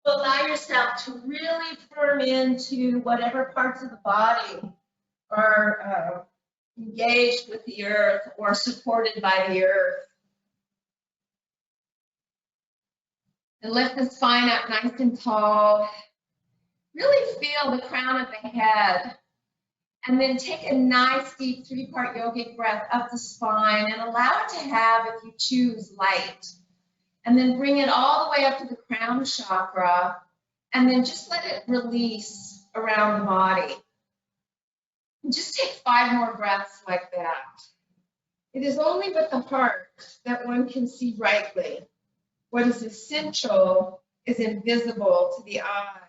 Allow yourself to really firm into whatever parts of the body are engaged with the earth or supported by the earth. And lift the spine up nice and tall. Really feel the crown of the head. And then take a nice deep 3-part yogic breath up the spine and allow it to have, if you choose, light. And then bring it all the way up to the crown chakra. And then just let it release around the body. And just take 5 more breaths like that. It is only with the heart that one can see rightly. What is essential is invisible to the eye.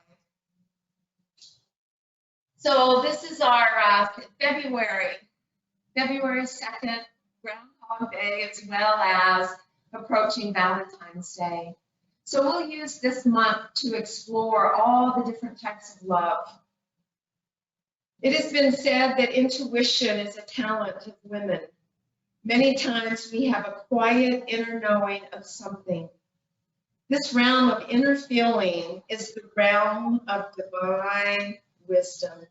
So this is our February 2nd, Groundhog Day, as well as approaching Valentine's Day. So we'll use this month to explore all the different types of love. It has been said that intuition is a talent of women. Many times we have a quiet inner knowing of something. This realm of inner feeling is the realm of divine wisdom.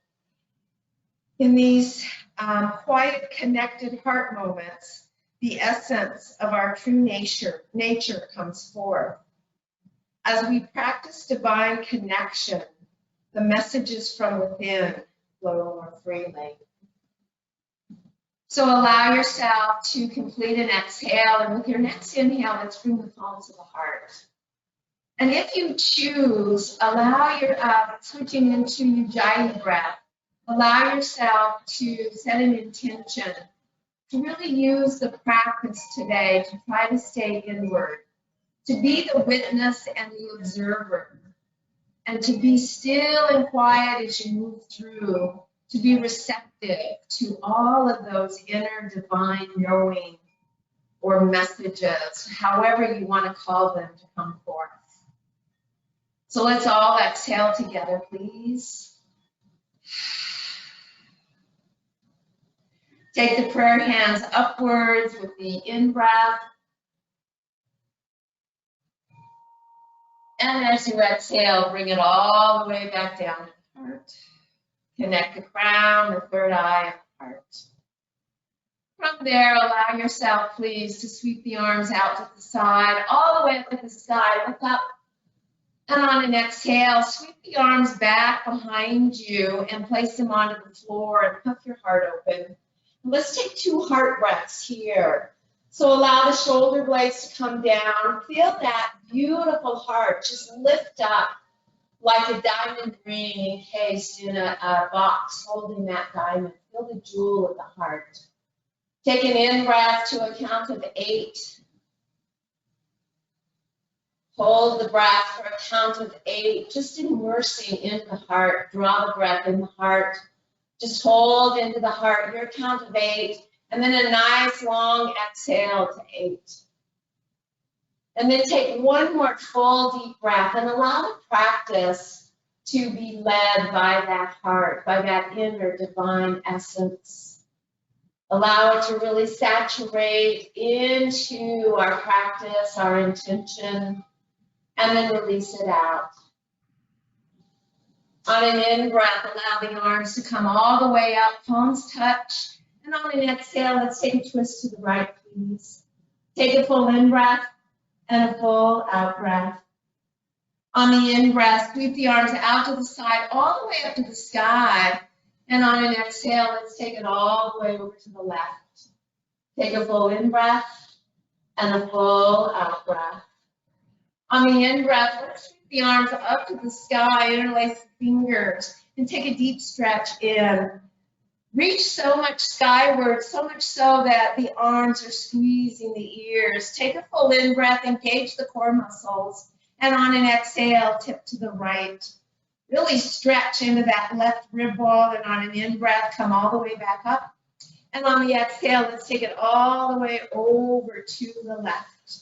In these quiet, connected heart moments, the essence of our true nature comes forth. As we practice divine connection, the messages from within flow more freely. So allow yourself to complete an exhale, and with your next inhale, let's bring the palms to the heart. And if you choose, allow your switching into Ujjayi breath. Allow yourself to set an intention to really use the practice today to try to stay inward, to be the witness and the observer, and to be still and quiet as you move through, to be receptive to all of those inner divine knowing or messages, however you want to call them, to come forth. So let's all exhale together, please. Take the prayer hands upwards with the in-breath. And as you exhale, bring it all the way back down to the heart. Connect the crown, the third eye, and the heart. From there, allow yourself, please, to sweep the arms out to the side, all the way up to the sky. Look up. And on an exhale, sweep the arms back behind you and place them onto the floor and puff your heart open. Let's take 2 heart breaths here. So allow the shoulder blades to come down. Feel that beautiful heart just lift up like a diamond ring encased in a box holding that diamond. Feel the jewel of the heart. Take an in-breath to a count of 8. Hold the breath for a count of 8, just immersing in the heart. Draw the breath in the heart. Just hold into the heart, your count of 8, and then a nice long exhale to 8. And then take 1 more full deep breath and allow the practice to be led by that heart, by that inner divine essence. Allow it to really saturate into our practice, our intention, and then release it out. On an in-breath, allow the arms to come all the way up, palms touch. And on an exhale, let's take a twist to the right, please. Take a full in-breath and a full out-breath. On the in-breath, sweep the arms out to the side, all the way up to the sky. And on an exhale, let's take it all the way over to the left. Take a full in-breath and a full out-breath. On the in-breath, let's sweep the arms up to the sky, interlace the fingers, and take a deep stretch in. Reach so much skyward, so much so that the arms are squeezing the ears. Take a full in-breath, engage the core muscles, and on an exhale, tip to the right. Really stretch into that left rib wall, and on an in-breath, come all the way back up. And on the exhale, let's take it all the way over to the left.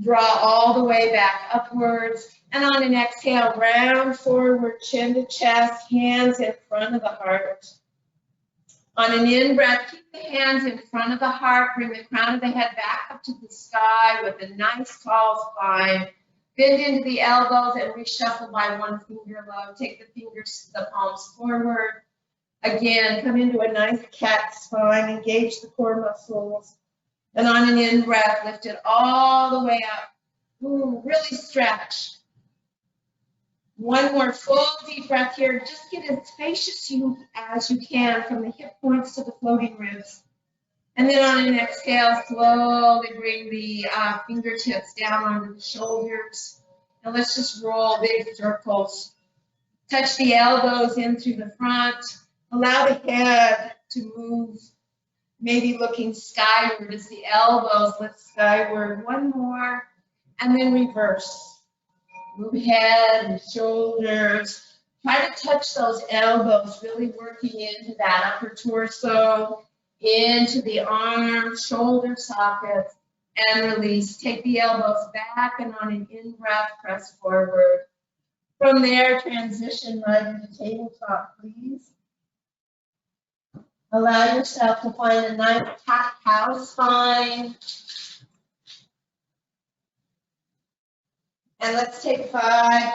Draw all the way back upwards. And on an exhale, round forward, chin to chest, hands in front of the heart. On an in-breath, keep the hands in front of the heart. Bring the crown of the head back up to the sky with a nice tall spine. Bend into the elbows and reshuffle by one finger low. Take the fingers, the palms forward. Again, come into a nice cat spine. Engage the core muscles. And on an in breath, lift it all the way up. Ooh, really stretch. One more full deep breath here. Just get as spacious as you can from the hip points to the floating ribs. And then on an exhale, slowly bring the fingertips down onto the shoulders. And let's just roll big circles. Touch the elbows in through the front. Allow the head to move, maybe looking skyward as the elbows lift skyward. One more, and then reverse. Move head and shoulders. Try to touch those elbows, really working into that upper torso, into the arms, shoulder sockets, and release. Take the elbows back, and on an in-breath, press forward. From there, transition right into tabletop, please. Allow yourself to find a nice cat-cow spine. And let's take 5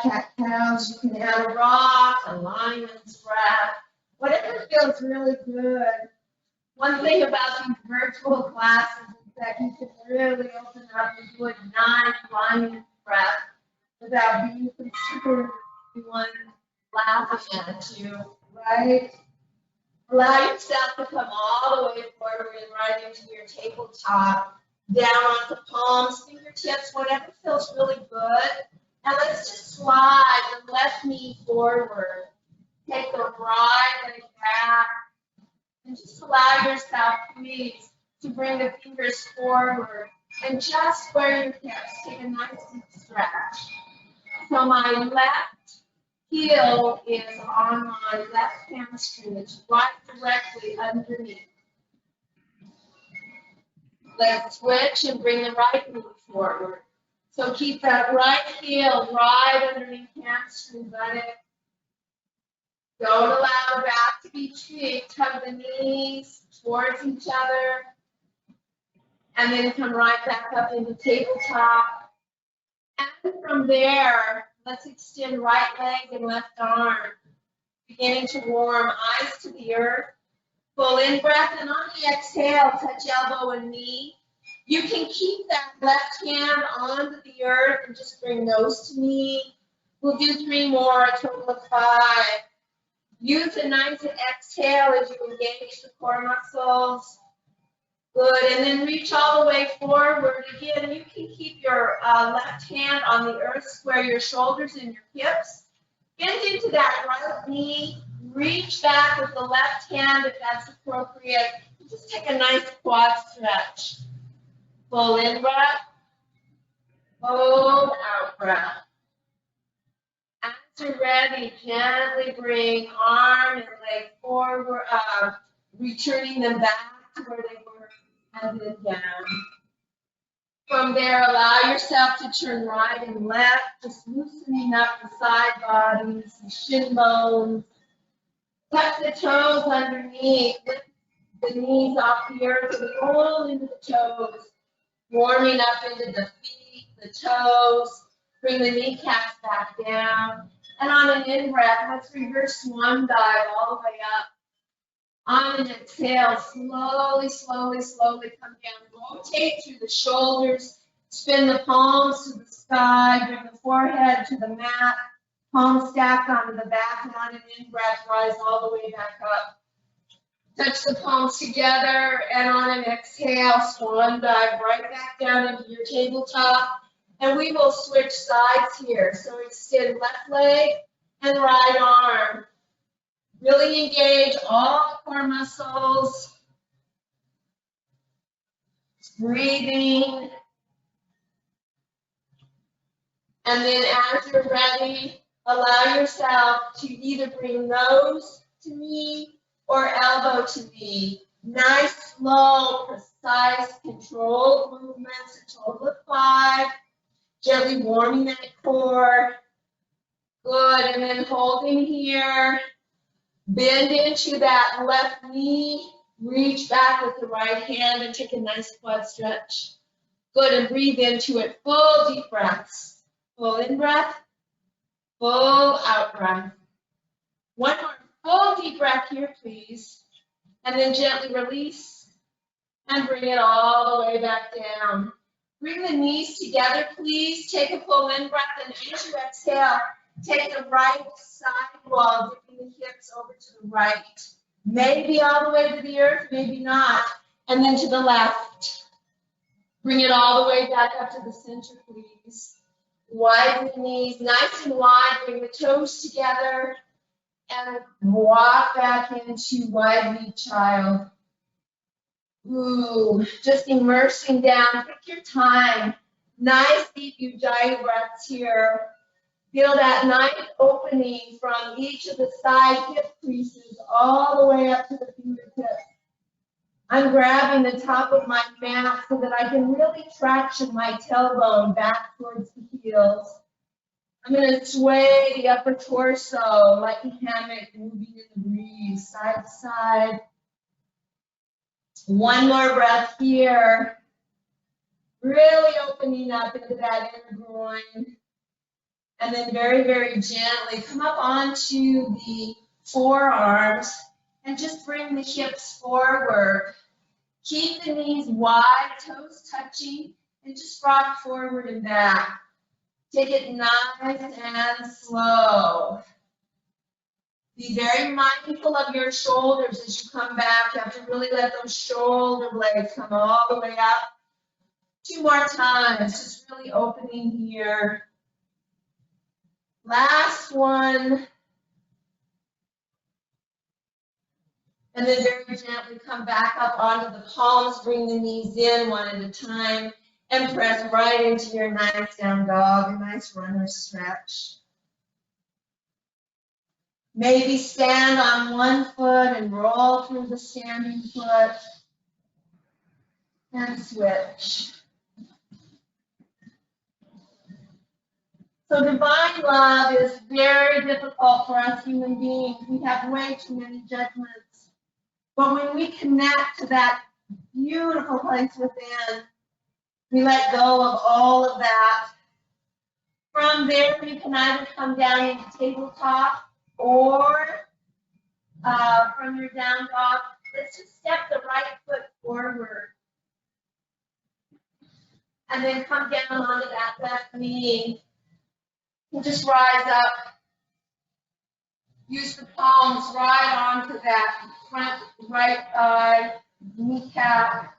cat-cows. You can add a rock, a lion's breath, whatever feels really good. One thing about these virtual classes is that you can really open up and do a nice lion's breath without being concerned anyone laughing at you, right? Allow yourself to come all the way forward and right into your tabletop, down onto palms, fingertips, whatever feels really good. And let's just slide the left knee forward. Take the right leg back. And just allow yourself, please, to bring the fingers forward and just square your hips. Take a nice deep stretch. So my left heel is on my left hamstring. It's right directly underneath. Let's switch and bring the right knee forward. So keep that right heel right underneath hamstring, buddy. Don't allow the back to be cheek. Tug the knees towards each other. And then come right back up into tabletop. And from there, let's extend right leg and left arm. Beginning to warm, eyes to the earth. Full in breath, and on the exhale, touch elbow and knee. You can keep that left hand onto the earth and just bring nose to knee. We'll do 3 more, a total of 5. Use a nice exhale as you engage the core muscles. Good, and then reach all the way forward. Again, you can keep your left hand on the earth, square your shoulders and your hips. Bend into that right knee. Reach back with the left hand if that's appropriate. Just take a nice quad stretch. Full in breath. Hold out breath. As you're ready, gently bring arm and leg forward, returning them back to where they were, and then down. From there, allow yourself to turn right and left, just loosening up the side bodies, the shin bones. Tuck the toes underneath, lift the knees off the earth, and roll into the toes. Warming up into the feet, the toes. Bring the kneecaps back down. And on an in-breath, let's reverse swan dive all the way up. On an exhale, slowly, slowly, slowly come down. Rotate through the shoulders. Spin the palms to the sky. Bring the forehead to the mat. Palms stacked onto the back. And on an in-breath, rise all the way back up. Touch the palms together. And on an exhale, swan dive right back down into your tabletop. And we will switch sides here. So extend left leg and right arm. Really engage all the core muscles. Breathing. And then as you're ready, allow yourself to either bring nose to knee or elbow to knee. Nice, slow, precise, controlled movements, a total of 5. Gently warming that core. Good, and then holding here. Bend into that left knee. Reach back with the right hand and take a nice quad stretch. Good, and breathe into it. Full deep breaths. Full in breath, full out breath. One more full deep breath here, please. And then gently release and bring it all the way back down. Bring the knees together, please. Take a full in breath, and as you exhale, take the right side wall, dipping the hips over to the right. Maybe all the way to the earth, maybe not. And then to the left. Bring it all the way back up to the center, please. Widen the knees, nice and wide. Bring the toes together. And walk back into wide knee child. Ooh, just immersing down. Take your time. Nice deep Ujjayi breaths here. Feel that nice opening from each of the side hip creases all the way up to the fingertips. I'm grabbing the top of my mat so that I can really traction my tailbone back towards the heels. I'm going to sway the upper torso like a hammock, moving in the breeze, side to side. One more breath here. Really opening up into that inner groin. And then very, very gently come up onto the forearms and just bring the hips forward. Keep the knees wide, toes touching, and just rock forward and back. Take it nice and slow. Be very mindful of your shoulders as you come back. You have to really let those shoulder blades come all the way up. 2 more times, just really opening here. Last one. And then very gently come back up onto the palms. Bring the knees in one at a time. And press right into your nice down dog, a nice runner stretch. Maybe stand on one foot and roll through the standing foot. And switch. So divine love is very difficult for us human beings. We have way too many judgments. But when we connect to that beautiful place within, we let go of all of that. From there, you can either come down into tabletop or from your down dog. Let's just step the right foot forward. And then come down onto that left knee. And just rise up. Use the palms right onto that front right thigh, kneecap.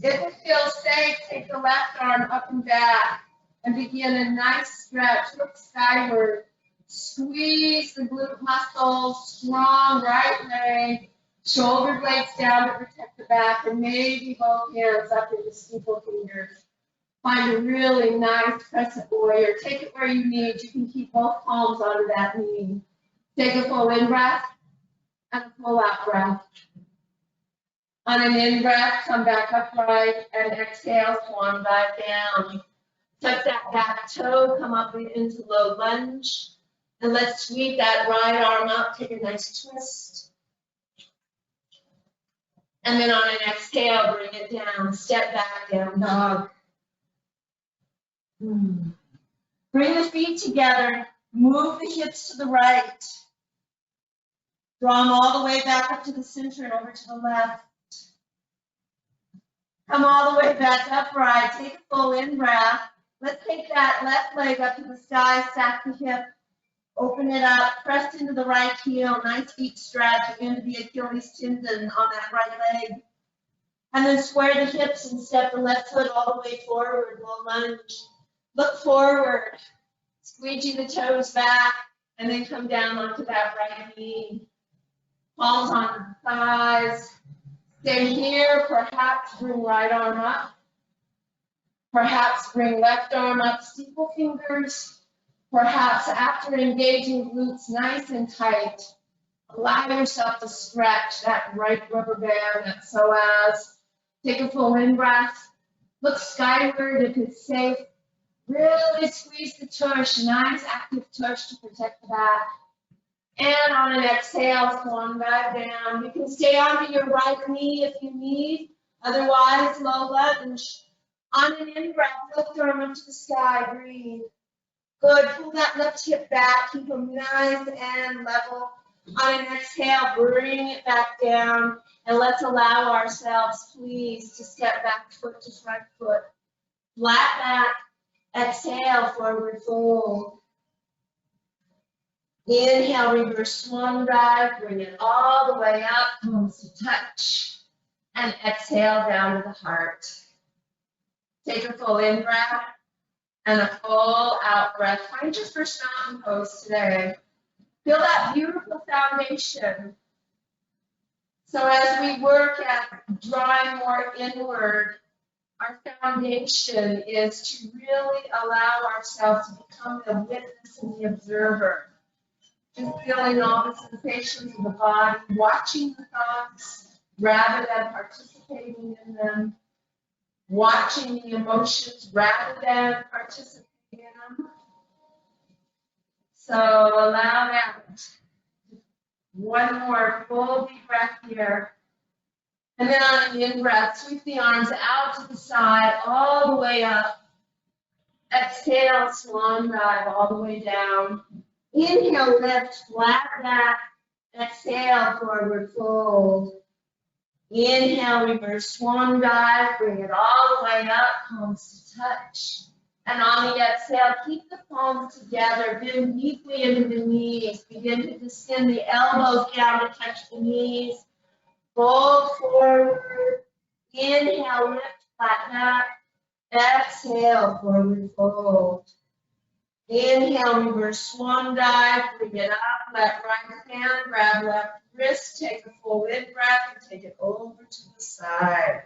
If it feels safe, take the left arm up and back and begin a nice stretch. Look skyward. Squeeze the glute muscles, strong right leg, shoulder blades down to protect the back, and maybe both hands up into steeple fingers. Find a really nice crescent warrior. Take it where you need. You can keep both palms onto that knee. Take a full in breath and a full out breath. On an in breath, come back upright and exhale, swan dive down. Tuck that back toe, come up into low lunge. And let's sweep that right arm up, take a nice twist. And then on an exhale, bring it down, step back, down dog. Bring the feet together, move the hips to the right. Draw them all the way back up to the center and over to the left. Come all the way back upright, take a full in breath. Let's take that left leg up to the sky, stack the hip, open it up, press into the right heel, nice deep stretch into the Achilles tendon on that right leg. And then square the hips and step the left foot all the way forward, low lunge. Look forward, squeegee the toes back, and then come down onto that right knee. Palms on the thighs. Stay here, perhaps bring right arm up. Perhaps bring left arm up, steeple fingers. Perhaps after engaging glutes nice and tight, allow yourself to stretch that right rubber band, that psoas. Take a full in breath. Look skyward if it's safe. Really squeeze the tush, nice active tush to protect the back. And on an exhale, swan dive down. You can stay onto your right knee if you need. Otherwise, low lunge. On an in-breath, lift arm up to the sky, breathe. Good. Pull that left hip back. Keep them nice and level. On an exhale, bring it back down. And let's allow ourselves, please, to step back foot to front foot. Flat back. Exhale, forward fold. Inhale, reverse swan dive. Bring it all the way up, palms to touch. And exhale down to the heart. Take a full in breath and a full out breath. Find your first mountain pose today. Feel that beautiful foundation. So as we work at drawing more inward, our foundation is to really allow ourselves to become the witness and the observer. Just feeling all the sensations of the body, watching the thoughts rather than participating in them, watching the emotions rather than participating in them. So allow that. One more full deep breath here. And then on an in-breath, sweep the arms out to the side, all the way up. Exhale, swan dive all the way down. Inhale, lift, flat back. Exhale, forward fold. Inhale, reverse swan dive. Bring it all the way up, palms to touch. And on the exhale, keep the palms together. Bend deeply into the knees. Begin to descend the elbows down to touch the knees. Fold forward. Inhale, lift, flat back. Exhale, forward fold. Inhale, reverse swan dive. Bring it up. Let right hand grab left wrist. Take a full in breath and take it over to the side.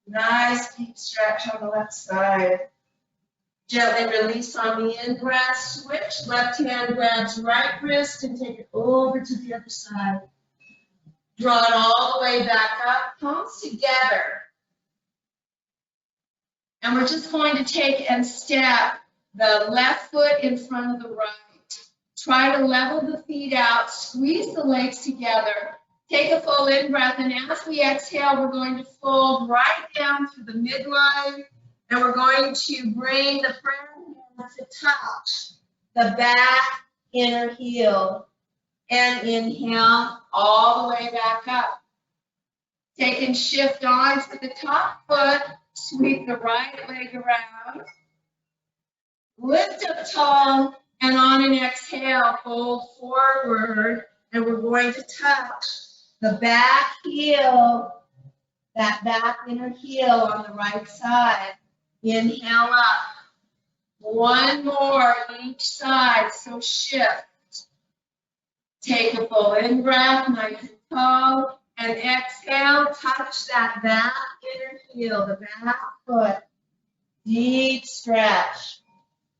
Nice deep stretch on the left side. Gently release on the in breath. Switch. Left hand grabs right wrist and take it over to the other side. Draw it all the way back up. Palms together. And we're just going to take and step the left foot in front of the right. Try to level the feet out. Squeeze the legs together. Take a full in breath. And as we exhale, we're going to fold right down through the midline. And we're going to bring the front hand to touch the back inner heel. And inhale all the way back up. Take and shift on to the top foot. Sweep the right leg around. Lift up tall. And on an exhale, fold forward. And we're going to touch the back heel, that back inner heel on the right side. Inhale up. One more each side, so shift. Take a full in breath, nice and tall, and exhale, touch that back inner heel, the back foot. Deep stretch.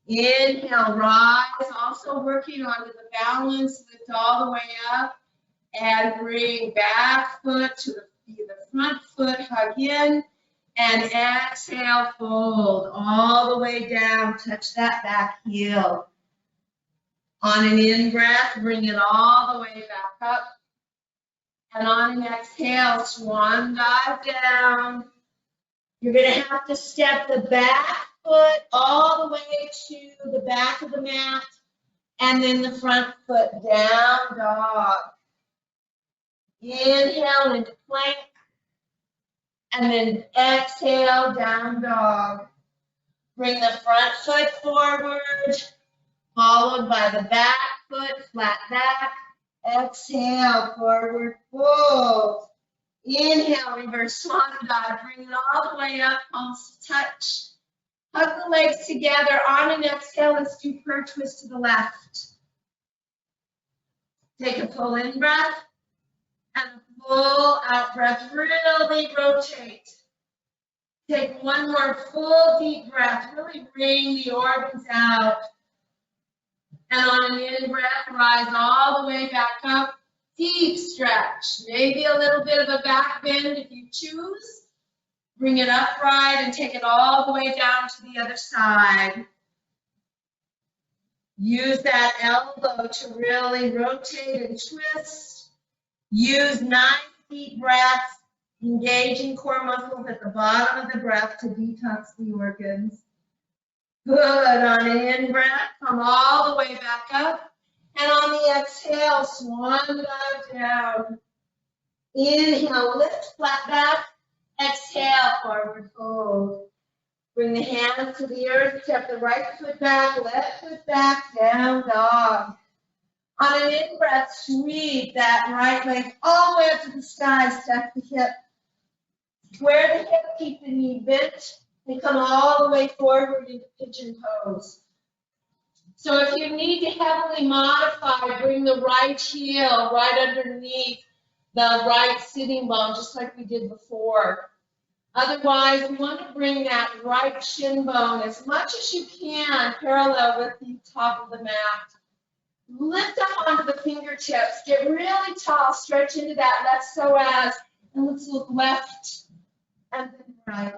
Inhale, rise, also working on the balance, lift all the way up, and bring back foot to the front foot, hug in. And exhale, fold all the way down, touch that back heel. On an in-breath, bring it all the way back up. And on an exhale, swan dive down. You're going to have to step the back foot all the way to the back of the mat. And then the front foot down dog. Inhale into plank. And then exhale, down dog. Bring the front foot forward, followed by the back foot, flat back. Exhale, forward fold. Inhale, reverse swan dive. Bring it all the way up, palms to touch. Hug the legs together. On an exhale, let's do purr twist to the left. Take a full in breath and a full out breath. Really rotate. Take one more full deep breath. Really bring the organs out. And on an in breath, rise all the way back up. Deep stretch. Maybe a little bit of a back bend if you choose. Bring it upright and take it all the way down to the other side. Use that elbow to really rotate and twist. Use nice deep breaths, engaging core muscles at the bottom of the breath to detox the organs. Good. On an in-breath, come all the way back up. And on the exhale, swan dive down. Inhale, lift, flat back. Exhale, forward fold. Bring the hands to the earth, step the right foot back, left foot back, down dog. On an in-breath, sweep that right leg all the way up to the sky, step the hip. Square the hip, keep the knee bent, and come all the way forward into pigeon pose. So if you need to heavily modify, bring the right heel right underneath the right sitting bone, just like we did before. Otherwise, we want to bring that right shin bone as much as you can parallel with the top of the mat. Lift up onto the fingertips, get really tall, stretch into that left psoas, and let's look left and then right.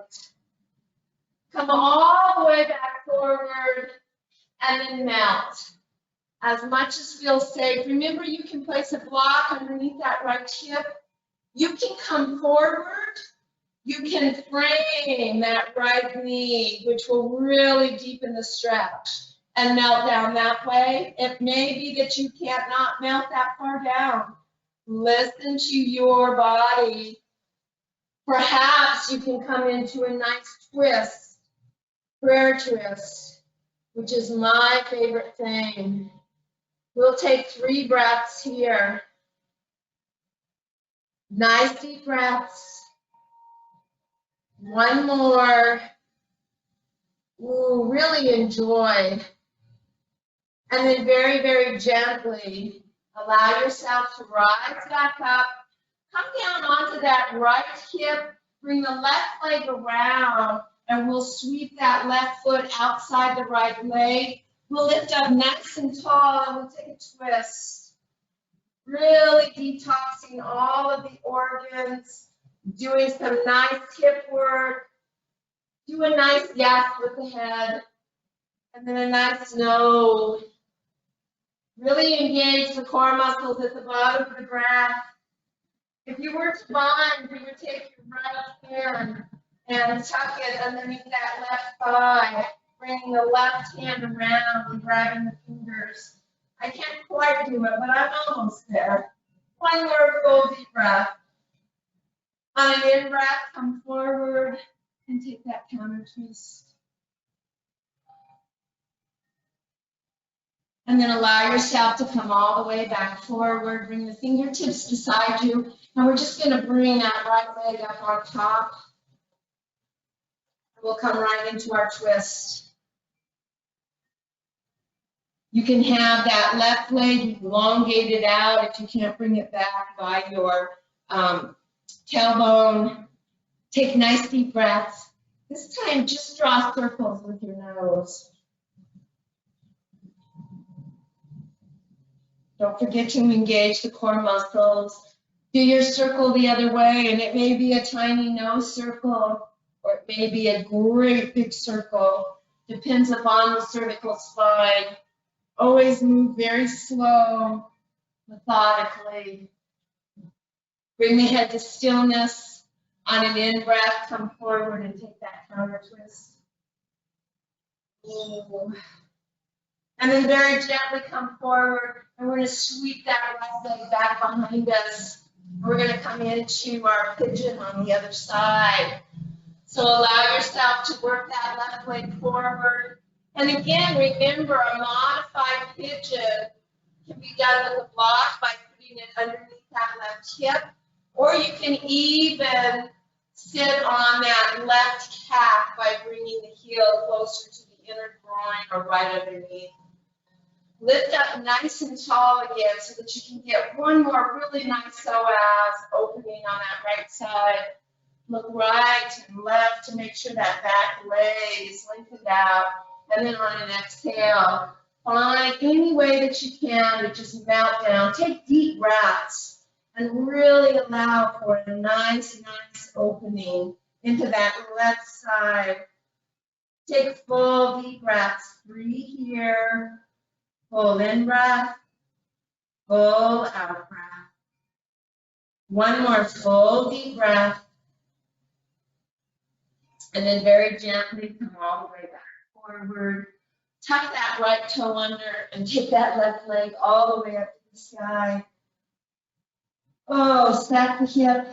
Come all the way back forward and then melt. As much as feels safe. Remember, you can place a block underneath that right hip. You can come forward. You can frame that right knee, which will really deepen the stretch and melt down that way. It may be that you can't not melt that far down. Listen to your body. Perhaps you can come into a nice twist, prayer twist, which is my favorite thing. We'll take 3 breaths here. Nice deep breaths. One more. Ooh, really enjoy. And then very, very gently allow yourself to rise back up. Come down onto that right hip. Bring the left leg around, and we'll sweep that left foot outside the right leg. We'll lift up nice and tall, and we'll take a twist. Really detoxing all of the organs, doing some nice hip work. Do a nice yes with the head, and then a nice no. Really engage the core muscles at the bottom of the breath. If you were to bind, you would take your right hand and tuck it underneath that left thigh, bringing the left hand around and grabbing the fingers. I can't quite do it, but I'm almost there. One more full deep breath. On an in-breath, come forward and take that counter twist. And then allow yourself to come all the way back forward. Bring the fingertips beside you. And we're just going to bring that right leg up on top. We'll come right into our twist. You can have that left leg elongated out if you can't bring it back by your tailbone. Take nice deep breaths. This time, just draw circles with your nose. Don't forget to engage the core muscles. Do your circle the other way, and it may be a tiny nose circle, or it may be a great big circle. Depends upon the cervical spine. Always move very slow, methodically. Bring the head to stillness. On an in-breath, come forward and take that counter twist. Ooh. And then very gently come forward, and we're going to sweep that right leg back behind us. We're going to come into our pigeon on the other side. So allow yourself to work that left leg forward. And again, remember, a modified pigeon can be done with a block by putting it underneath that left hip, or you can even sit on that left calf by bringing the heel closer to the inner groin or right underneath. Lift up nice and tall again so that you can get one more really nice psoas opening on that right side. Look right and left to make sure that back leg is lengthened out. And then on an exhale, find any way that you can to just melt down. Take deep breaths and really allow for a nice opening into that left side. Take full deep breaths. 3 here. Full in breath, full out breath. One more full deep breath. And then very gently come all the way back forward. Tuck that right toe under and take that left leg all the way up to the sky. Oh, stack the hip.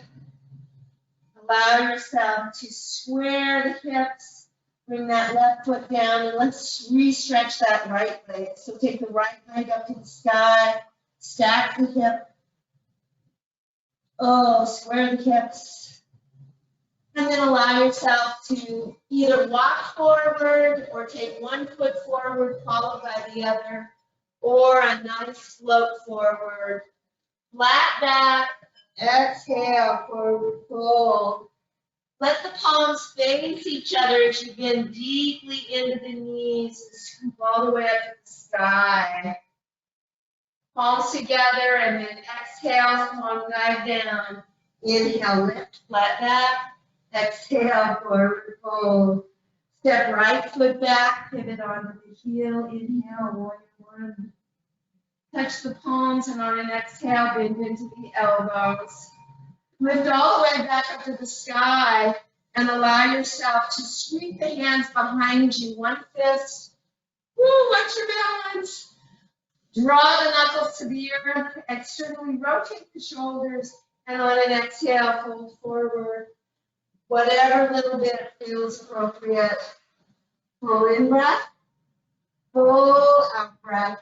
Allow yourself to square the hips. Bring that left foot down and let's re-stretch that right leg. So take the right leg up to the sky. Stack the hip. Oh, square the hips. And then allow yourself to either walk forward or take one foot forward followed by the other, or a nice slope forward. Flat back, exhale, forward fold. Let the palms face each other as you bend deeply into the knees and scoop all the way up to the sky. Palms together and then exhale, palm guide down. Inhale, lift, flat back. Exhale, forward fold. Step right foot back, pivot onto the heel. Inhale, warrior one. Touch the palms and on an exhale, bend into the elbows. Lift all the way back up to the sky and allow yourself to sweep the hands behind you. One fist. Woo, watch your balance. Draw the knuckles to the earth. Externally rotate the shoulders and on an exhale, fold forward. Whatever little bit feels appropriate. Full in breath. Full out breath.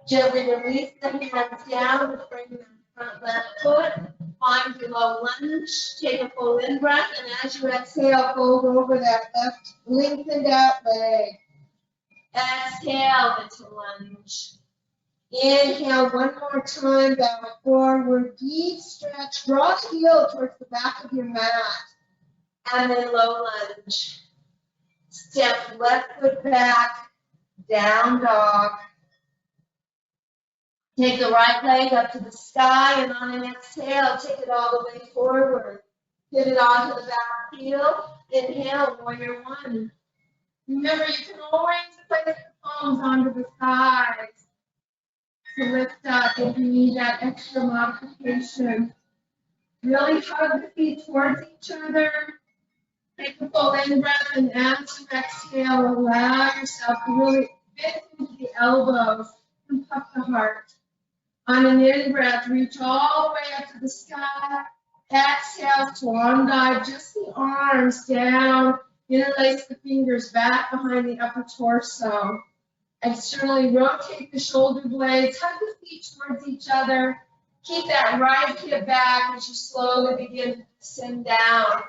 Gently release the hands down to bring the front left foot. Find your low lunge. Take a full in breath, and as you exhale, fold over that left lengthened out leg. Exhale into lunge. Inhale one more time, bow forward, deep stretch. Draw the heel towards the back of your mat. And then low lunge. Step left foot back, down dog. Take the right leg up to the sky, and on an exhale, take it all the way forward. Pivot onto the back heel. Inhale, warrior one. Remember, you can always place the palms onto the sides to lift up if you need that extra modification. Really hug the feet towards each other. Take a full in breath, and as you exhale, allow yourself to really fit into the elbows and puff the heart. On an in breath, reach all the way up to the sky. Exhale, swan dive, just the arms down. Interlace the fingers back behind the upper torso. Externally rotate the shoulder blades. Hug the feet towards each other. Keep that right hip back as you slowly begin to descend down.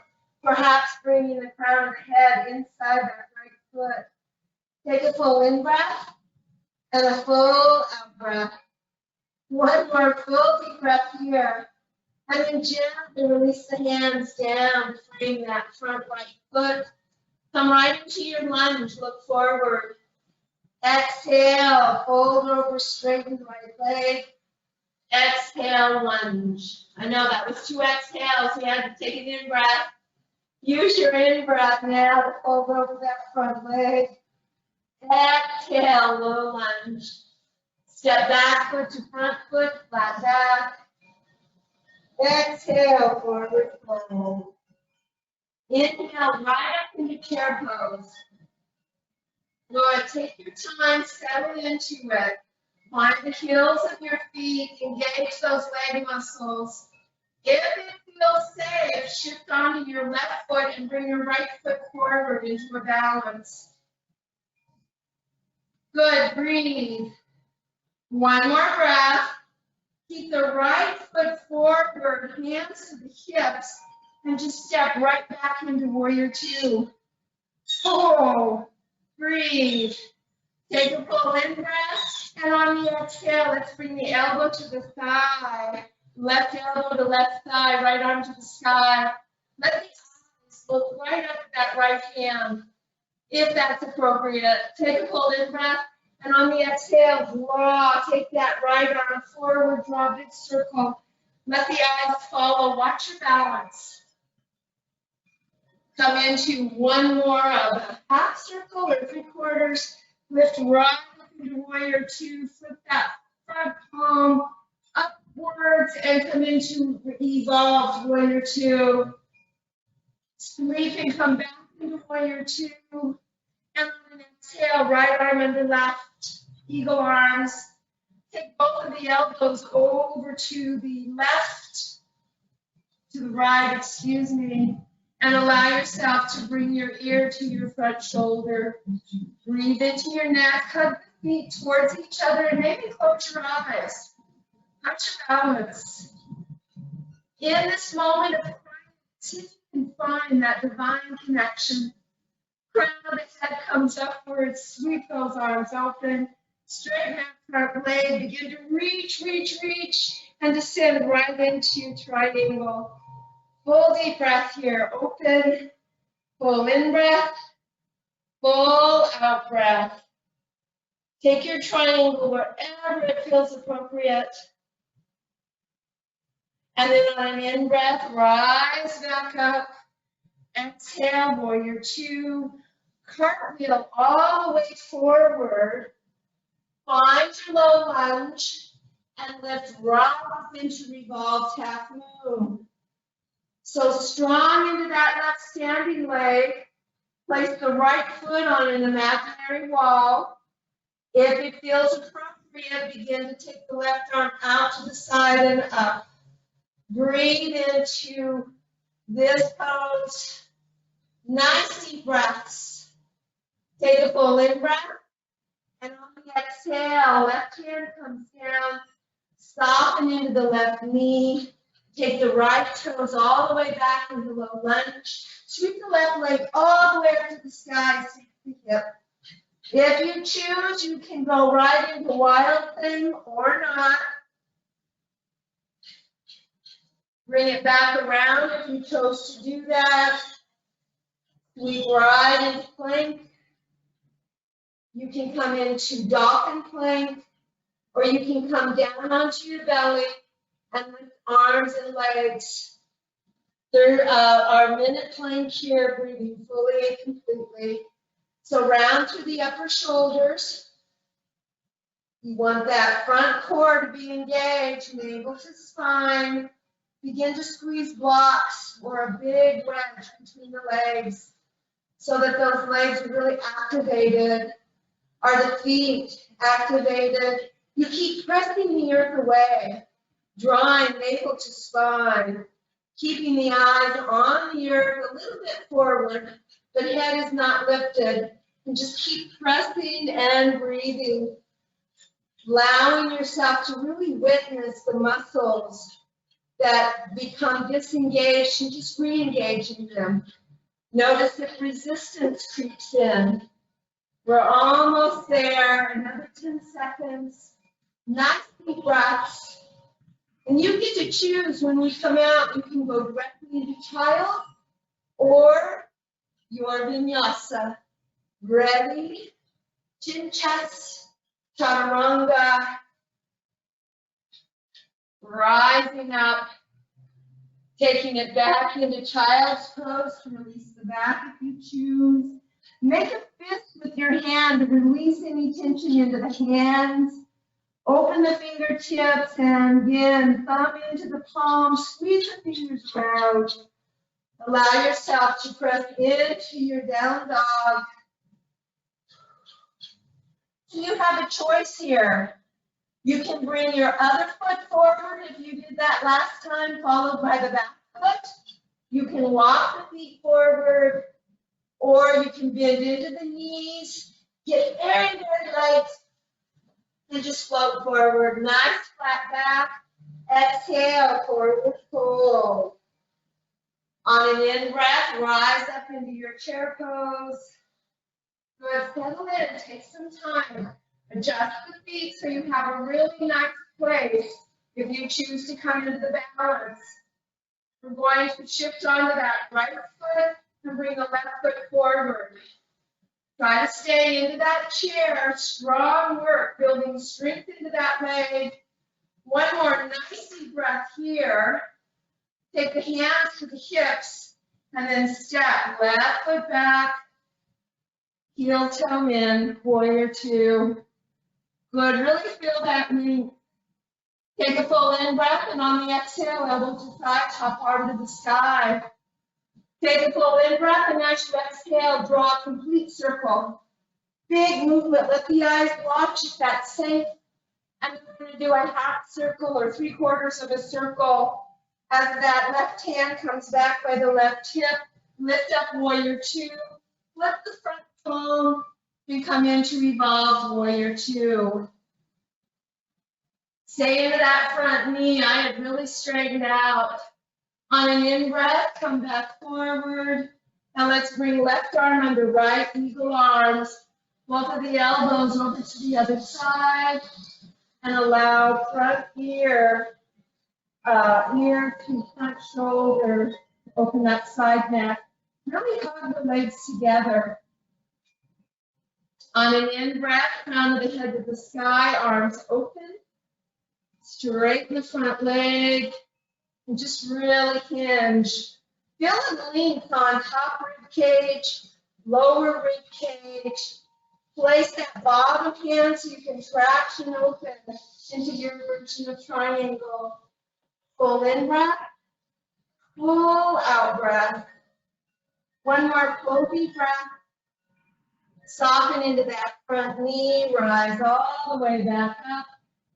Perhaps bringing the crown of the head inside that right foot. Take a full in breath and a full out breath. One more full deep breath here. And then gently release the hands down to frame that front right foot. Come right into your lunge. Look forward. Exhale. Fold over, straighten the right leg. Exhale, lunge. I know that was 2 exhales. You had to take an in breath. Use your in breath now to fold over that front leg. Exhale, low lunge. Step back foot to front foot, flat back. Exhale, forward fold. Inhale, right up into chair pose. Good, take your time, settle into it. Find the heels of your feet, engage those leg muscles. If it feels safe, shift onto your left foot and bring your right foot forward into a balance. Good, breathe. One more breath. Keep the right foot forward, hands to the hips, and just step right back into warrior two. Oh, breathe. Take a full in breath, and on the exhale, let's bring the elbow to the thigh. Left elbow to left thigh, right arm to the sky. Let the eyes look right up at that right hand, if that's appropriate. Take a full in breath. And on the exhale, draw, take that right arm forward, draw a big circle. Let the eyes follow, watch your balance. Come into one more of a half circle or 3/4. Lift right up into warrior two, flip that front palm upwards and come into evolved warrior two. Sweep and come back into warrior two. And on an exhale, right arm under left, eagle arms. Take both of the elbows over to the left, to the right, excuse me, and allow yourself to bring your ear to your front shoulder. Breathe into your neck, hug the feet towards each other, and maybe close your eyes. Touch your balance. In this moment of quiet, see if you can find that divine connection. Crown of the head comes upwards, sweep those arms open, straighten that front leg, begin to reach, and descend right into your triangle. Full deep breath here, open, full in breath, full out breath. Take your triangle wherever it feels appropriate. And then on an in breath, rise back up. Exhale, warrior two. Cartwheel all the way forward. Find your low lunge and lift right up into revolved half moon. So strong into that left standing leg. Place the right foot on an imaginary wall. If it feels appropriate, begin to take the left arm out to the side and up. Breathe into this pose. Nice deep breaths. Take a full in breath. And on the exhale, left hand comes down. Soften into the left knee. Take the right toes all the way back into low lunge. Sweep the left leg all the way up to the sky. Sweep the hip. If you choose, you can go right into wild thing or not. Bring it back around if you chose to do that. Sweep right into plank. You can come into dolphin plank, or you can come down onto your belly and lift arms and legs. Our minute plank here, breathing fully and completely. So round through the upper shoulders. You want that front core to be engaged, navel to spine. Begin to squeeze blocks or a big wedge between the legs so that those legs are really activated. Are the feet activated? You keep pressing the earth away, drawing navel to spine, keeping the eyes on the earth a little bit forward, but head is not lifted. And just keep pressing and breathing, allowing yourself to really witness the muscles that become disengaged and just re-engaging them. Notice if resistance creeps in. We're almost there, another 10 seconds. Nice deep breaths. And you get to choose when we come out, you can go directly into child or your vinyasa. Ready? Chin chest, chaturanga. Rising up, taking it back into child's pose to release the back if you choose. Make a fist with your hand to release any tension into the hands. Open the fingertips and again, thumb into the palm, squeeze the fingers around. Allow yourself to press into your down dog. So you have a choice here. You can bring your other foot forward if you did that last time, followed by the back foot. You can walk the feet forward, or you can bend into the knees. Get very, very light and just float forward. Nice flat back. Exhale, forward fold. On an in breath, rise up into your chair pose. Good, settle in, take some time. Adjust the feet so you have a really nice place if you choose to come into the balance. We're going to shift onto that right foot and bring the left foot forward. Try to stay into that chair. Strong work, building strength into that leg. One more nice deep breath here. Take the hands to the hips and then step left foot back. Heel toe in, warrior two. Good, really feel that knee. Take a full in breath and on the exhale, elbow to thigh, top part of the sky. Take a full in breath, and as you exhale, draw a complete circle. Big movement. Let the eyes watch if that's safe. And we're going to do a half circle or 3/4 of a circle as that left hand comes back by the left hip. Lift up warrior two. Flip the front palm and come into revolved warrior two. Stay into that front knee. I have really straightened out. On an in-breath, come back forward. Now let's bring left arm under right, eagle arms. Both of the elbows over to the other side. And allow front ear to front shoulder. Open that side neck. Really hug the legs together. On an in-breath, crown of the head to the sky, arms open. Straighten the front leg. And just really hinge. Feel the length on top rib cage, lower rib cage. Place that bottom hand so you can traction open into your version of triangle. Full in breath, full out breath. One more full deep breath. Soften into that front knee, rise all the way back up.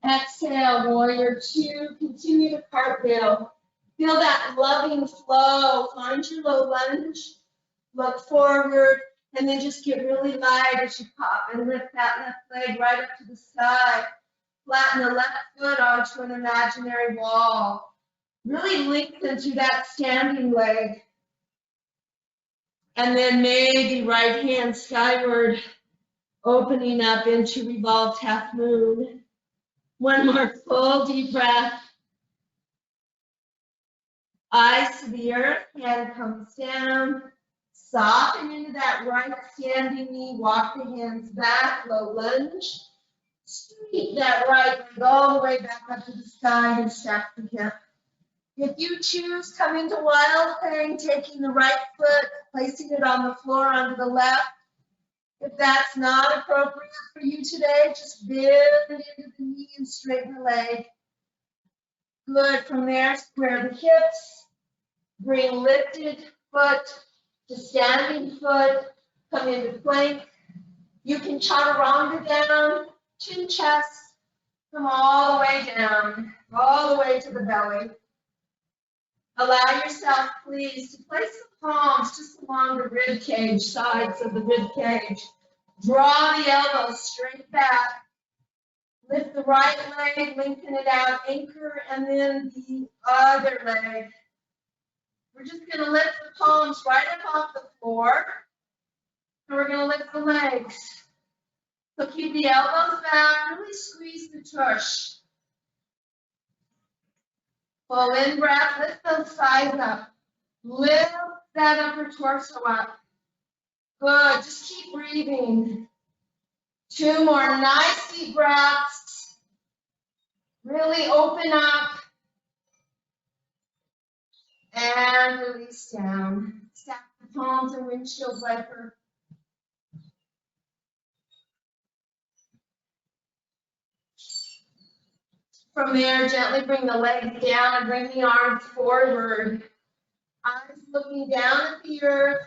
Exhale, warrior two, continue to cartwheel. Feel that loving flow. Find your low lunge. Look forward, and then just get really light as you pop and lift that left leg right up to the sky. Flatten the left foot onto an imaginary wall. Really lengthen through that standing leg. And then maybe right hand skyward, opening up into revolved half moon. One more full deep breath. Eyes to the earth, hand comes down. Soften into that right standing knee. Walk the hands back, low lunge. Sweep that right leg all the way back up to the sky and stack the hip. If you choose, come into wild thing, taking the right foot, placing it on the floor onto the left. If that's not appropriate for you today, just bend into the knee and straighten the leg. Good. From there, square the hips. Bring lifted foot to standing foot. Come into plank. You can chaturanga down, chin chest. Come all the way down, all the way to the belly. Allow yourself, please, to place the palms just along the rib cage, sides of the rib cage. Draw the elbows straight back. Lift the right leg, lengthen it out, anchor, and then the other leg. We're just going to lift the palms right up off the floor. And we're going to lift the legs. So keep the elbows back, really squeeze the tush. Full in breath, lift those thighs up. Lift that upper torso up. Good, just keep breathing. Two more nice deep breaths. Really open up. And release down. Stack the palms and windshield wiper. From there, gently bring the legs down and bring the arms forward. Eyes looking down at the earth.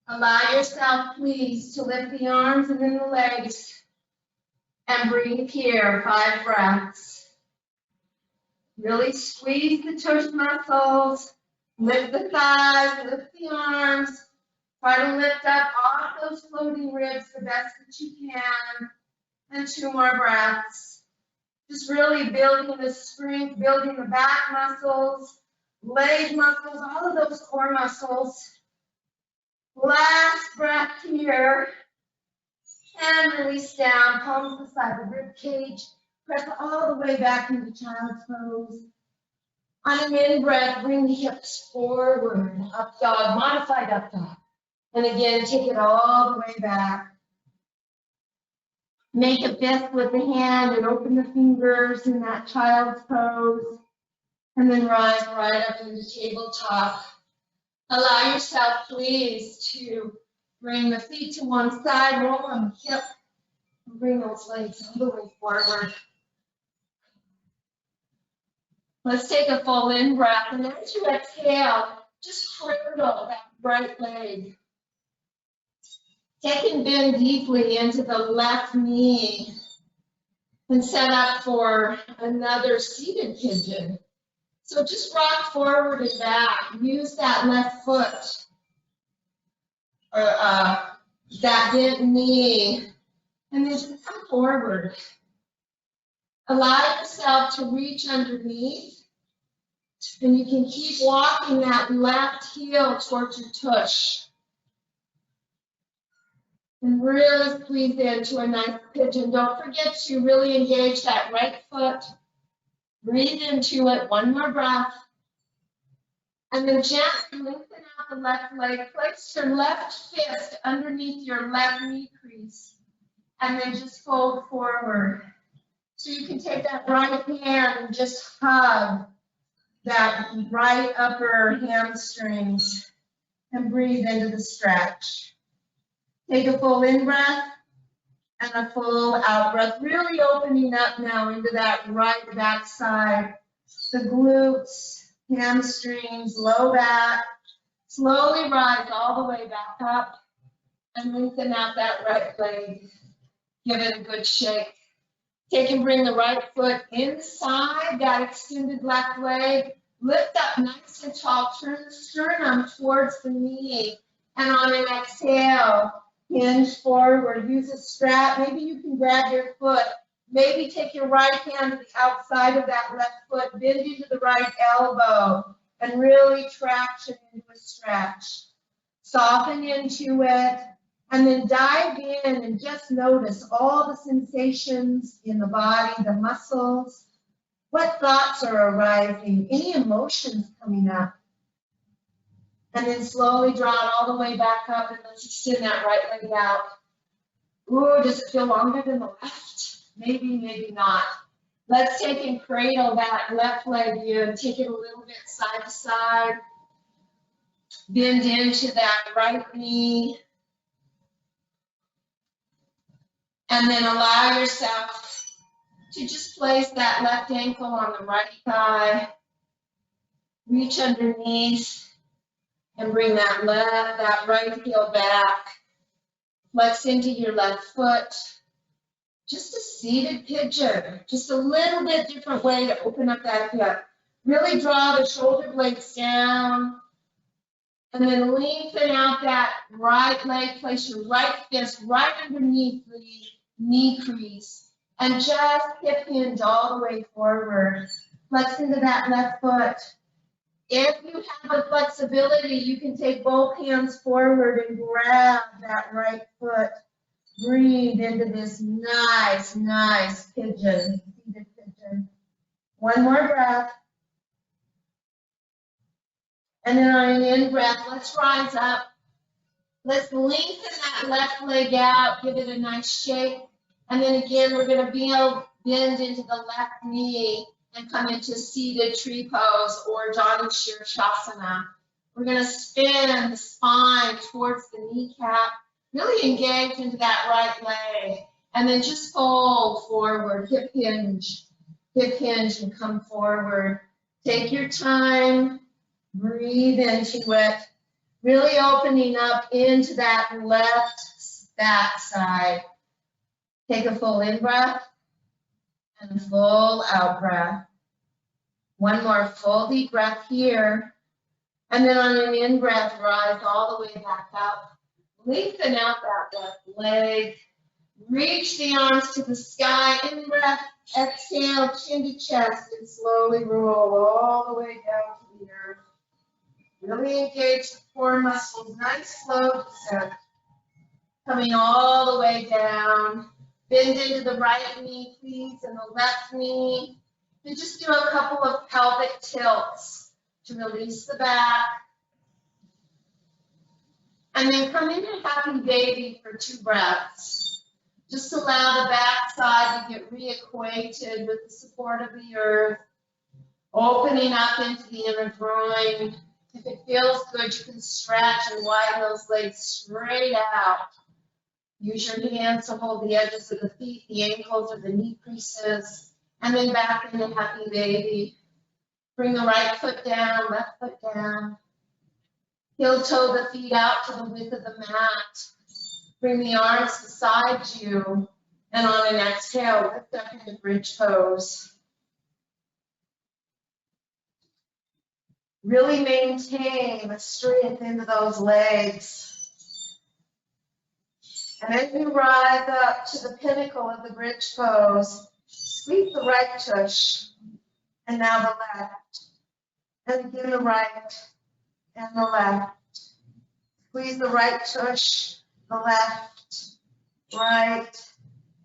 Allow yourself, please, to lift the arms and then the legs. And breathe here, 5 breaths. Really squeeze the tush muscles. Lift the thighs, lift the arms. Try to lift up off those floating ribs the best that you can. And 2 more breaths. Just really building the strength, building the back muscles, leg muscles, all of those core muscles. Last breath here. And release down, palms to the side of the rib cage. Press all the way back into child's pose. On an in-breath, bring the hips forward, up dog, modified up dog. And again, take it all the way back. Make a fist with the hand and open the fingers in that child's pose. And then rise right up into tabletop. Allow yourself, please, to bring the feet to one side, roll on the hip, and bring those legs all the way forward. Let's take a full in breath, and as you exhale, just cradle that right leg. Take and bend deeply into the left knee and set up for another seated pigeon. So just rock forward and back. Use that left foot or that bent knee, and then just come forward. Allow yourself to reach underneath, and you can keep walking that left heel towards your tush. And really squeeze into a nice pigeon. Don't forget to really engage that right foot. Breathe into it. One more breath. And then gently lengthen out the left leg. Place your left fist underneath your left knee crease. And then just fold forward. So you can take that right hand and just hug that right upper hamstrings and breathe into the stretch. Take a full in-breath and a full out-breath, really opening up now into that right backside, the glutes, hamstrings, low back. Slowly rise all the way back up and lengthen out that right leg. Give it a good shake. Take and bring the right foot inside that extended left leg. Lift up nice and tall. Turn the sternum towards the knee. And on an exhale, hinge forward. Use a strap. Maybe you can grab your foot. Maybe take your right hand to the outside of that left foot. Bend into the right elbow. And really traction into a stretch. Soften into it. And then dive in and just notice all the sensations in the body, the muscles. What thoughts are arising? Any emotions coming up? And then slowly draw it all the way back up and let's extend that right leg out. Ooh, does it feel longer than the left? Maybe, maybe not. Let's take and cradle that left leg in. Take it a little bit side to side. Bend into that right knee. And then allow yourself to just place that left ankle on the right thigh. Reach underneath and bring that right heel back. Flex into your left foot. Just a seated pigeon. Just a little bit different way to open up that hip. Really draw the shoulder blades down. And then lengthen out that right leg. Place your right fist right underneath the knee crease. And just hip hinge all the way forward. Flex into that left foot. If you have the flexibility, you can take both hands forward and grab that right foot. Breathe into this nice, nice pigeon, seated pigeon. One more breath. And then on an in-breath, let's rise up. Let's lengthen that left leg out, give it a nice shake. And then again, we're going to bend into the left knee and come into seated tree pose or Janu Shirshasana. We're going to spin the spine towards the kneecap, really engage into that right leg, and then just fold forward, hip hinge, and come forward. Take your time, breathe into it, really opening up into that left back side. Take a full in-breath and a full out-breath. One more full deep breath here. And then on an in-breath, rise all the way back up. Lengthen out that left leg. Reach the arms to the sky. In-breath, exhale, chin to chest, and slowly roll all the way down to the earth. Really engage the core muscles. Nice slow descent. Coming all the way down. Bend into the right knee, please, and the left knee. And just do a couple of pelvic tilts to release the back. And then come into happy baby for 2 breaths. Just allow the back side to get reacquainted with the support of the earth. Opening up into the inner groin. If it feels good, you can stretch and widen those legs straight out. Use your hands to hold the edges of the feet, the ankles, or the knee creases. And then back into happy baby. Bring the right foot down, left foot down. Heel toe the feet out to the width of the mat. Bring the arms beside you. And on an exhale, lift up into bridge pose. Really maintain the strength into those legs. And as you rise up to the pinnacle of the bridge pose, sweep the right tush, and now the left. And again the right and the left. Squeeze the right tush, the left, right,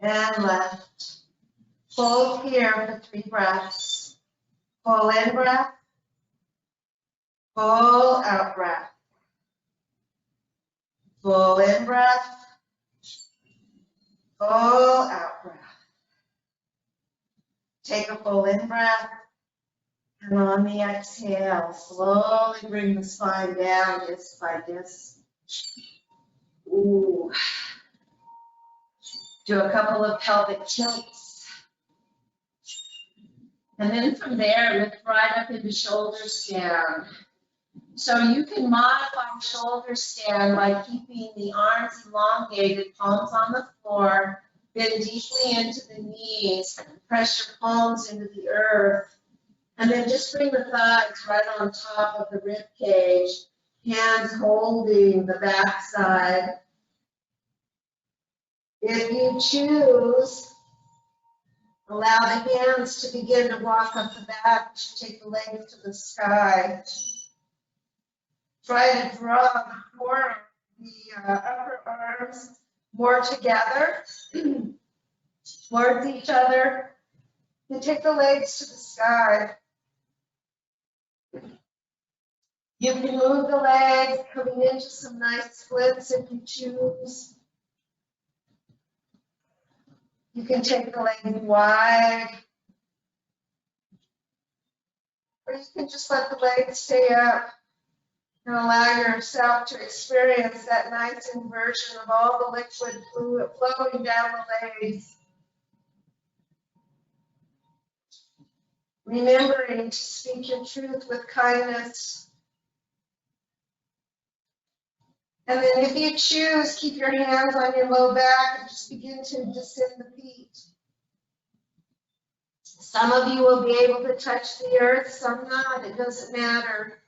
and left. Hold here for 3 breaths. Full in breath, full out breath. Full in breath, full out breath. Take a full in breath, and on the exhale, slowly bring the spine down disc by disc. Ooh. Do a couple of pelvic tilts. And then from there, lift right up into shoulder stand. So you can modify shoulder stand by keeping the arms elongated, palms on the floor, bend deeply into the knees, press your palms into the earth, and then just bring the thighs right on top of the rib cage, hands holding the back side. If you choose, allow the hands to begin to walk up the back, take the legs to the sky. Try to draw the upper arms more together towards each other, and take the legs to the sky. You can move the legs, coming into some nice splits if you choose. You can take the legs wide, or you can just let the legs stay up and allow yourself to experience that nice inversion of all the liquid fluid flowing down the legs. Remembering to speak your truth with kindness. And then if you choose, keep your hands on your low back and just begin to descend the feet. Some of you will be able to touch the earth, some not, it doesn't matter.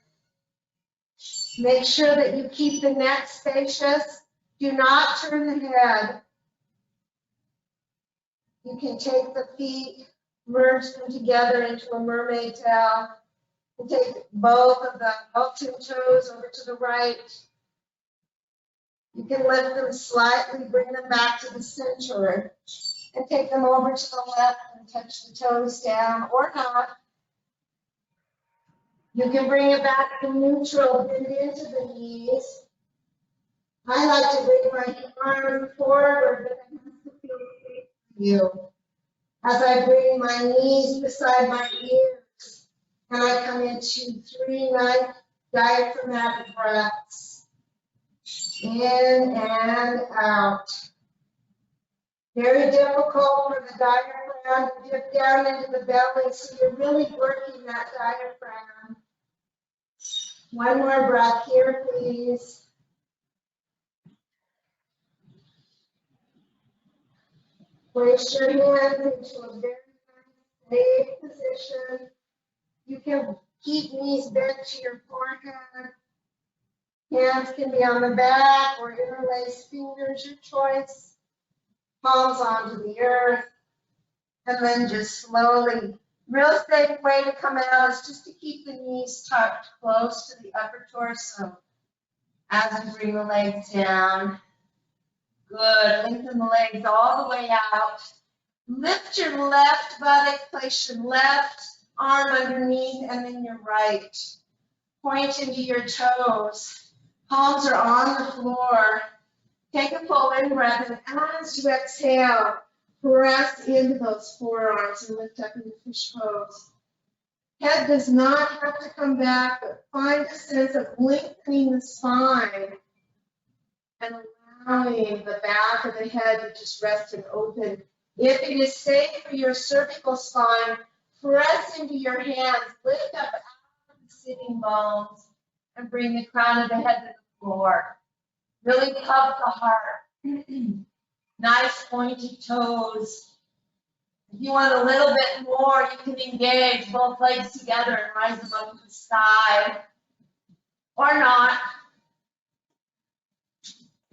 Make sure that you keep the neck spacious. Do not turn the head. You can take the feet, merge them together into a mermaid tail, and take both of the ultimate toes over to the right. You can lift them slightly, bring them back to the center, and take them over to the left and touch the toes down, or not. You can bring it back to neutral, bend into the knees. I like to bring my arm forward, but it has to feel safe for you. As I bring my knees beside my ears, and I come into 3 nice diaphragmatic breaths. In and out. Very difficult for the diaphragm to dip down into the belly, so you're really working that diaphragm. One more breath here, please. Place your hands into a very nice, safe position. You can keep knees bent to your forehead. Hands can be on the back or interlace fingers, your choice. Palms onto the earth. And then just slowly, real safe way to come out is just to keep the knees tucked close to the upper torso. As you bring the legs down. Good, lengthen the legs all the way out. Lift your left buttock, place your left arm underneath, and then your right. Point into your toes. Palms are on the floor. Take a full in breath, and as you exhale, press into those forearms and lift up into fish pose. Head does not have to come back, but find a sense of lengthening the spine and allowing the back of the head to just rest and open. If it is safe for your cervical spine, press into your hands, lift up out of the sitting bones, and bring the crown of the head to the floor. Really cup the heart. Nice pointed toes. If you want a little bit more, you can engage both legs together and rise them up to the sky. Or not.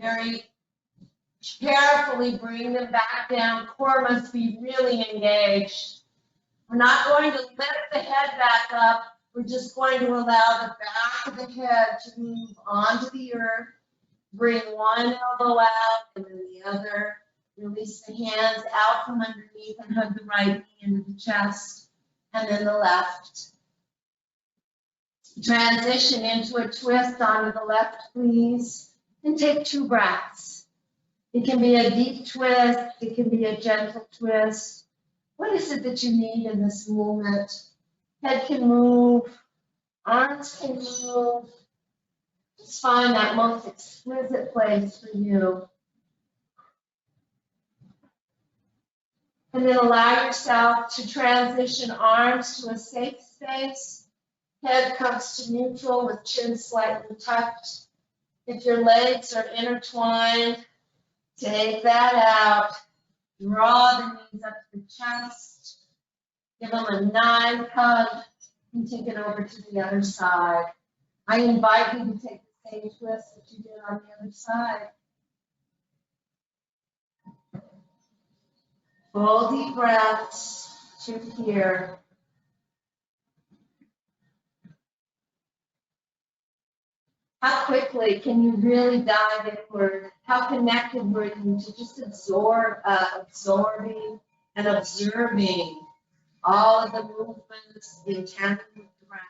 Very carefully bring them back down. Core must be really engaged. We're not going to lift the head back up. We're just going to allow the back of the head to move onto the earth. Bring one elbow out and then the other. Release the hands out from underneath and hug the right knee into the chest. And then the left. Transition into a twist onto the left, please. And take 2 breaths. It can be a deep twist. It can be a gentle twist. What is it that you need in this movement? Head can move. Arms can move. Just find that most exquisite place for you. And then allow yourself to transition arms to a safe space. Head comes to neutral with chin slightly tucked. If your legs are intertwined, take that out. Draw the knees up to the chest. Give them a nice hug and take it over to the other side. I invite you to take the same twist that you did on the other side. Full deep breaths to here. How quickly can you really dive inward? How connected were you to just absorbing and observing all of the movements in tandem with the breath?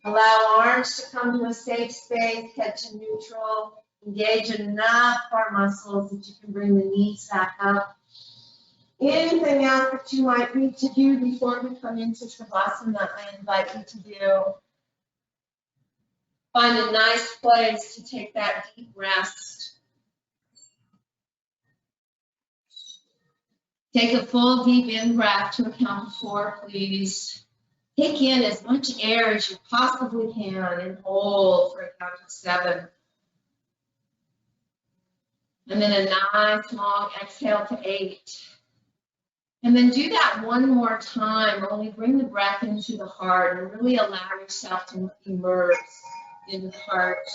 Allow arms to come to a safe space, head to neutral. Engage enough core muscles that you can bring the knees back up. Anything else that you might need to do before we come into Shavasana, I invite you to do. Find a nice place to take that deep rest. Take a full deep in-breath to a count of 4, please. Take in as much air as you possibly can and hold for a count of 7. And then a nice long exhale to 8. And then do that one more time. Only bring the breath into the heart and really allow yourself to immerse in the heart.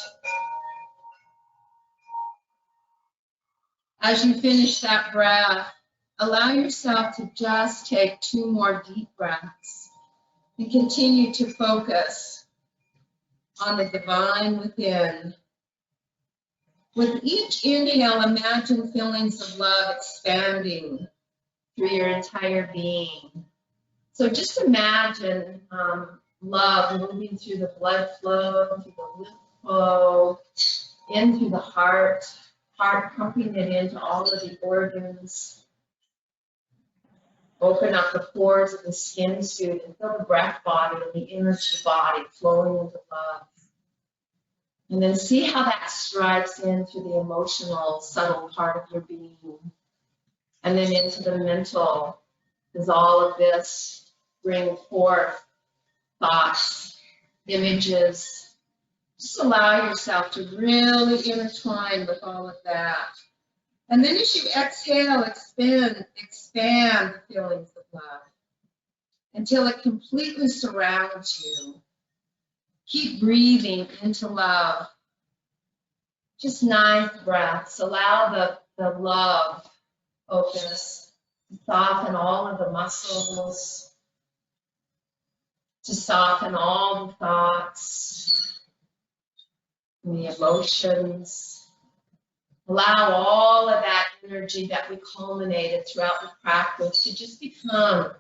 As you finish that breath, allow yourself to just take 2 more deep breaths and continue to focus on the divine within. With each inhale, imagine feelings of love expanding through your entire being. So just imagine love moving through the blood flow, through the lymph flow, in through the heart pumping it into all of the organs. Open up the pores of the skin suit and feel the breath body and the energy body flowing into love. And then see how that strikes in through the emotional, subtle part of your being. And then into the mental, does all of this bring forth thoughts, images. Just allow yourself to really intertwine with all of that. And then as you exhale, expand the feelings of love until it completely surrounds you. Keep breathing into love. Just nice breaths. Allow the love focus to soften all of the muscles, to soften all the thoughts, and the emotions. Allow all of that energy that we culminated throughout the practice to just become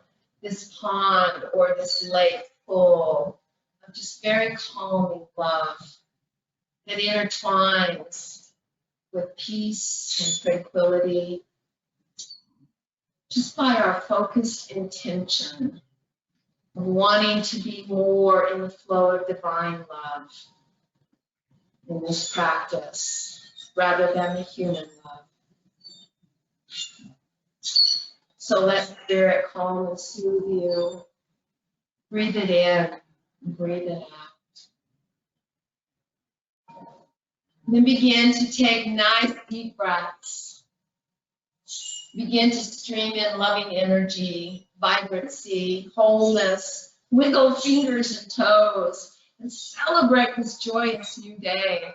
this pond or this lake full of just very calming love that intertwines with peace and tranquility, just by our focused intention of wanting to be more in the flow of divine love in this practice, rather than the human love. So let spirit calm and soothe you. Breathe it in and breathe it out. Then begin to take nice deep breaths. Begin to stream in loving energy, vibrancy, wholeness. Wiggle fingers and toes and celebrate this joyous new day.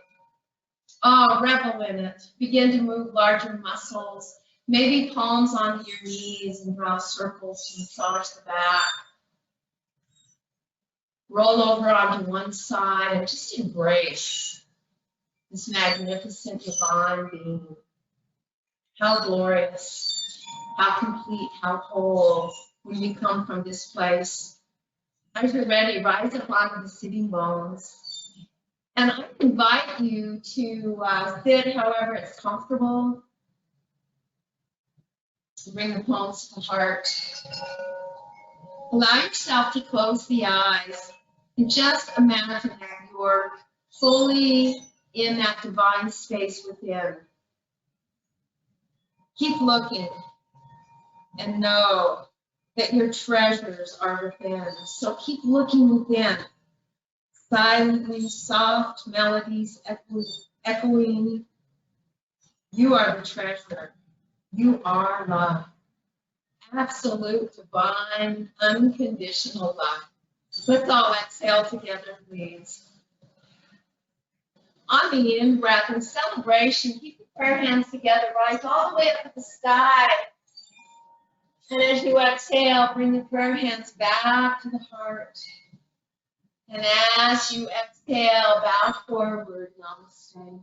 Oh, revel in it. Begin to move larger muscles, maybe palms onto your knees and draw circles to massage the back. Roll over onto one side and just embrace this magnificent divine being. How glorious, how complete, how whole when you come from this place. As you're ready, rise up onto the sitting bones. And I invite you to sit however it's comfortable. Bring the palms to the heart. Allow yourself to close the eyes and just imagine that you're fully in that divine space within. Keep looking and know that your treasures are within. So keep looking within. Silently, soft melodies echoing. You are the treasure. You are love. Absolute, divine, unconditional love. Let's all exhale together, please. On the in-breath and celebration, keep your prayer hands together, rise all the way up to the sky. And as you exhale, bring the prayer hands back to the heart. And as you exhale, bow forward, namaste.